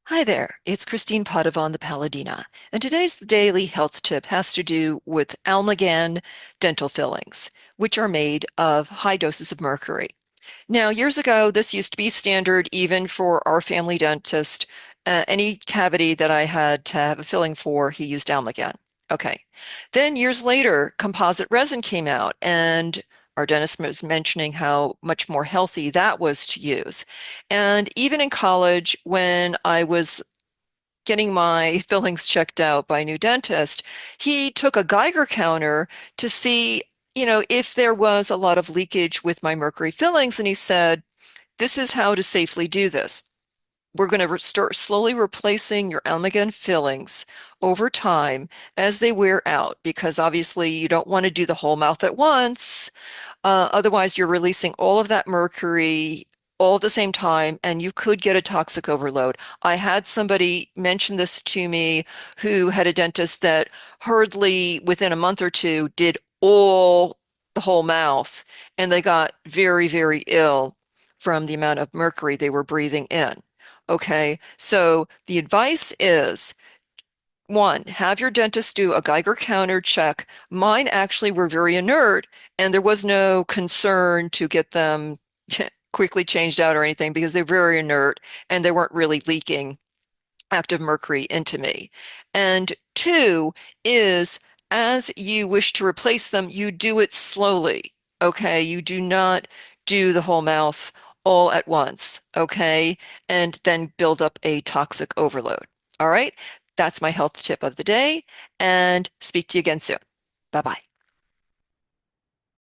Hi there, it's Christine Padavon, the Paladina, and today's daily health tip has to do with Almagam dental fillings, which are made of high doses of mercury. Now, years ago, this used to be standard even for our family dentist. Any cavity that I had to have a filling for, he used Almagam. Okay. Then years later, composite resin came out, and our dentist was mentioning how much more healthy that was to use. And even in college, when I was getting my fillings checked out by a new dentist, he took a Geiger counter to see, if there was a lot of leakage with my mercury fillings. And he said, this is how to safely do this. We're going to start slowly replacing your amalgam fillings over time as they wear out, because obviously you don't want to do the whole mouth at once. Otherwise, you're releasing all of that mercury all at the same time, and you could get a toxic overload. I had somebody mention this to me who had a dentist that hurriedly, within a month or two, did all the whole mouth, and they got very, very ill from the amount of mercury they were breathing in. Okay, so the advice is one, have your dentist do a Geiger counter check. Mine actually were very inert, and there was no concern to get them quickly changed out or anything because they're very inert and they weren't really leaking active mercury into me. And two is, as you wish to replace them, you do it slowly. Okay, you do not do the whole mouth all at once. Okay, and then build up a toxic overload. All right, that's my health tip of the day, and speak to you again soon. Bye bye.